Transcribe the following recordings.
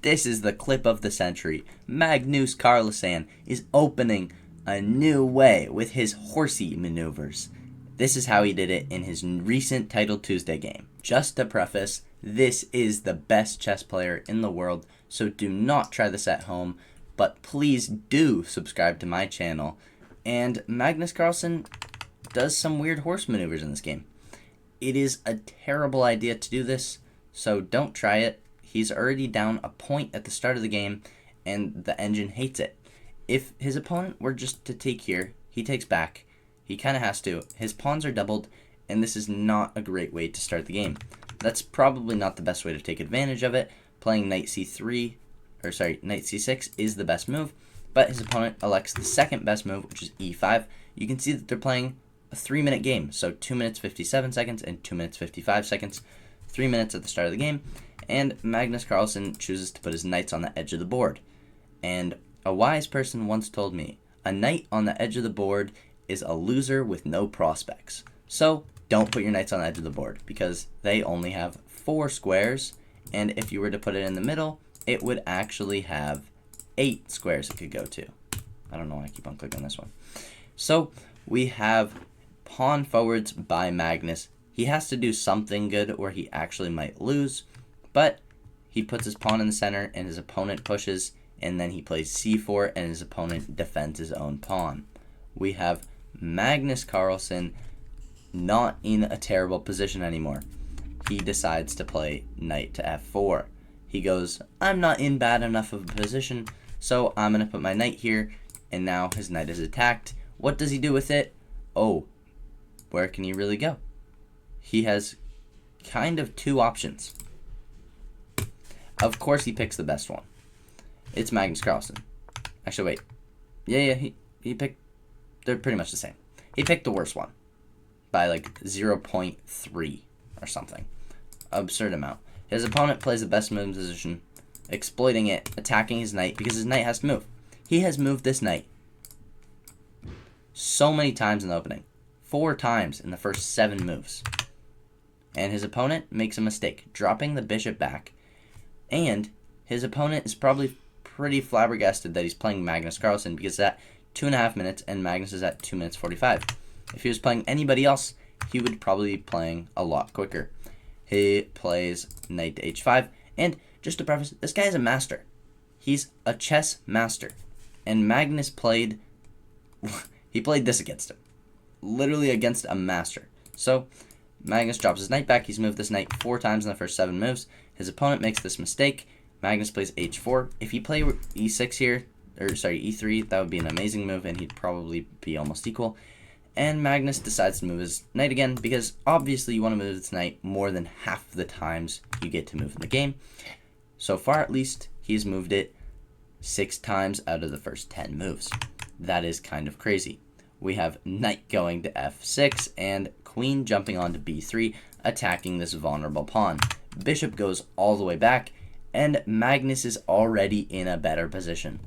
This is the clip of the century. Magnus Carlsen is opening a new way with his horsey maneuvers. This is how he did it in his recent Title Tuesday game. Just to preface, this is the best chess player in the world, so do not try this at home, but please do subscribe to my channel. And Magnus Carlsen does some weird horse maneuvers in this game. It is a terrible idea to do this, so don't try it. He's already down a point at the start of the game, and the engine hates it. If his opponent were just to take here, he takes back. He kind of has to. His pawns are doubled, and this is not a great way to start the game. That's probably not the best way to take advantage of it. Playing knight c6 is the best move, but his opponent elects the second best move, which is e5. You can see that they're playing a 3-minute game, so 2 minutes 57 seconds and 2 minutes 55 seconds, 3 minutes at the start of the game, and Magnus Carlsen chooses to put his knights on the edge of the board. And a wise person once told me, a knight on the edge of the board is a loser with no prospects. So don't put your knights on the edge of the board, because they only have 4 squares, and if you were to put it in the middle, it would actually have 8 squares it could go to. I don't know why I keep on clicking this one. So we have pawn forwards by Magnus. He has to do something good or he actually might lose, but he puts his pawn in the center and his opponent pushes, and then he plays c4 and his opponent defends his own pawn. We have Magnus Carlsen not in a terrible position anymore. He decides to play knight to f4. He goes, I'm not in bad enough of a position, so I'm going to put my knight here, and now his knight is attacked. What does he do with it? Oh, where can he really go? He has kind of 2 options. Of course he picks the best one. It's Magnus Carlsen. Actually, wait. Yeah, he picked... They're pretty much the same. He picked the worst one by like 0.3 or something. Absurd amount. His opponent plays the best move in position, exploiting it, attacking his knight because his knight has to move. He has moved this knight so many times in the opening. 4 times in the first 7 moves. And his opponent makes a mistake, dropping the bishop back. And his opponent is probably pretty flabbergasted that he's playing Magnus Carlsen, because it's at 2.5 minutes and Magnus is at 2 minutes 45. If he was playing anybody else, he would probably be playing a lot quicker. He plays knight to h5, and just to preface, this guy is a master. He's a chess master. And Magnus played this against him. Literally against a master. So Magnus drops his knight back. He's moved this knight 4 times in the first 7 moves. His opponent makes this mistake. Magnus plays h4. If he played e6 here, e3, that would be an amazing move, and he'd probably be almost equal. And Magnus decides to move his knight again, because obviously you want to move this knight more than half the times you get to move in the game. So far, at least, he's moved it 6 times out of the first 10 moves. That is kind of crazy. We have knight going to f6 and queen jumping onto b3, attacking this vulnerable pawn. Bishop goes all the way back, and Magnus is already in a better position.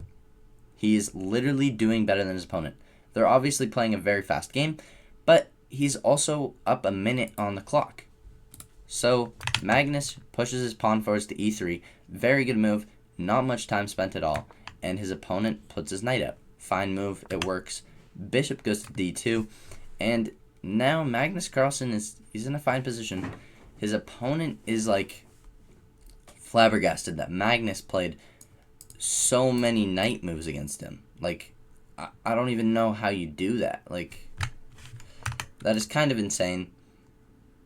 He is literally doing better than his opponent. They're obviously playing a very fast game, but he's also up a minute on the clock. So Magnus pushes his pawn forwards to e3. Very good move, not much time spent at all, and his opponent puts his knight up. Fine move, it works. Bishop goes to d2, and now Magnus Carlsen he's in a fine position. His opponent is like flabbergasted that Magnus played so many knight moves against him. Like, I don't even know how you do that. Like, that is kind of insane.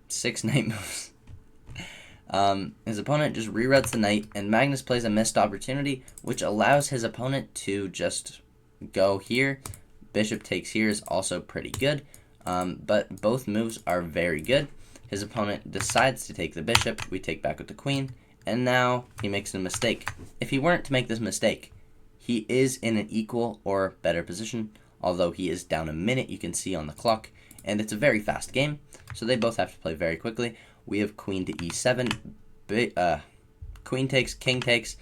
6 knight moves. His opponent just reroutes the knight, and Magnus plays a missed opportunity, which allows his opponent to just go here. Bishop takes here is also pretty good, but both moves are very good. His opponent decides to take the bishop. We take back with the queen, and now he makes a mistake. If he weren't to make this mistake, he is in an equal or better position, although he is down a minute, you can see on the clock, and it's a very fast game, so they both have to play very quickly. We have queen to e7, queen takes, king takes,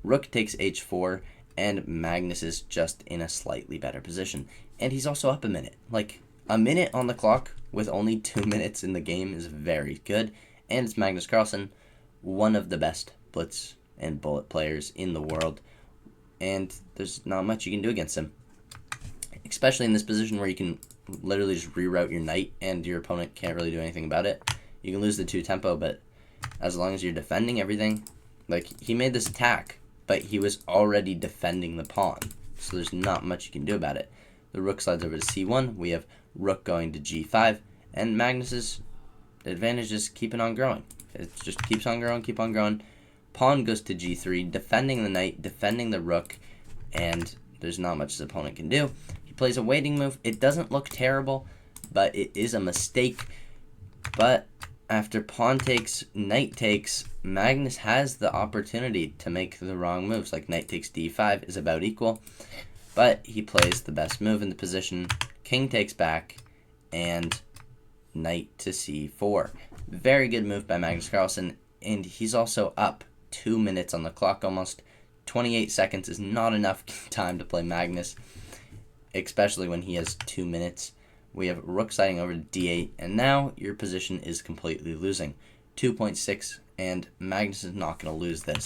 rook takes h4, and Magnus is just in a slightly better position. And he's also up a minute. Like, a minute on the clock with only 2 minutes in the game is very good, and it's Magnus Carlsen, one of the best blitz and bullet players in the world, and there's not much you can do against him. Especially in this position where you can literally just reroute your knight and your opponent can't really do anything about it. You can lose the 2 tempo, but as long as you're defending everything, like, he made this attack, but he was already defending the pawn, so there's not much you can do about it. The rook slides over to c1, we have rook going to g5, and Magnus's advantage is keeping on growing. It just keeps on growing, keep on growing. Pawn goes to g3, defending the knight, defending the rook, and there's not much his opponent can do. He plays a waiting move. It doesn't look terrible, but it is a mistake. But after pawn takes, knight takes, Magnus has the opportunity to make the wrong moves. Like knight takes d5 is about equal, but he plays the best move in the position. King takes back, and knight to c4. Very good move by Magnus Carlsen, and he's also up 2 minutes on the clock almost. 28 seconds is not enough time to play Magnus, especially when he has 2 minutes. We have rook sliding over to d8, and now your position is completely losing. 2.6, and Magnus is not going to lose this.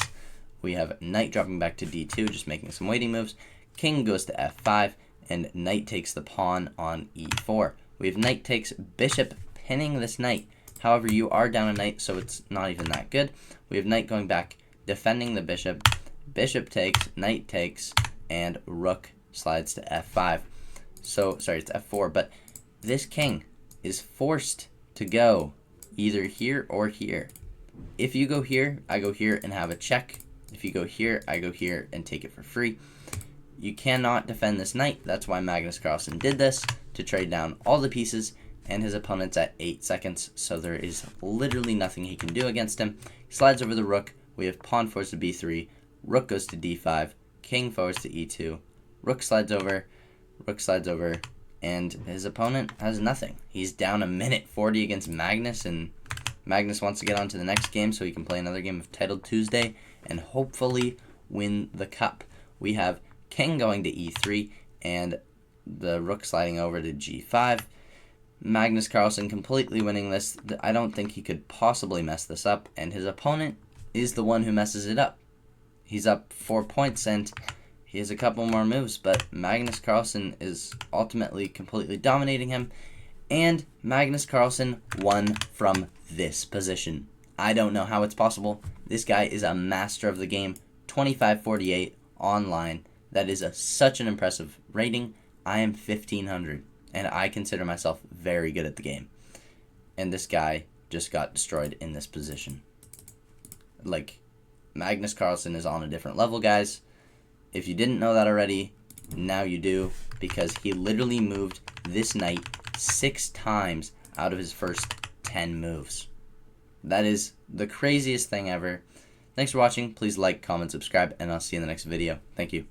We have knight dropping back to d2, just making some waiting moves. King goes to f5, and knight takes the pawn on e4. We have knight takes, bishop pinning this knight. However, you are down a knight, so it's not even that good. We have knight going back, defending the bishop. Bishop takes, knight takes, and rook slides to f5. So, sorry, it's f4, but this king is forced to go either here or here. If you go here, I go here and have a check. If you go here, I go here and take it for free. You cannot defend this knight. That's why Magnus Carlsen did this, to trade down all the pieces, and his opponent's at 8 seconds, so there is literally nothing he can do against him. He slides over the rook. We have pawn forwards to b3, rook goes to d5, king forwards to e2, rook slides over, and his opponent has nothing. He's down 1:40 against Magnus, and Magnus wants to get on to the next game so he can play another game of Titled Tuesday and hopefully win the cup. We have king going to e3 and the rook sliding over to g5. Magnus Carlsen completely winning this. I don't think he could possibly mess this up, and his opponent is the one who messes it up. He's up 4 points, and he has a couple more moves, but Magnus Carlsen is ultimately completely dominating him, and Magnus Carlsen won from this position. I don't know how it's possible. This guy is a master of the game. 25-48 online. That is such an impressive rating. I am 1,500, and I consider myself very good at the game. And this guy just got destroyed in this position. Like, Magnus Carlsen is on a different level, guys. If you didn't know that already, now you do, because he literally moved this knight 6 times out of his first 10 moves. That is the craziest thing ever. Thanks for watching. Please like, comment, subscribe, and I'll see you in the next video. Thank you.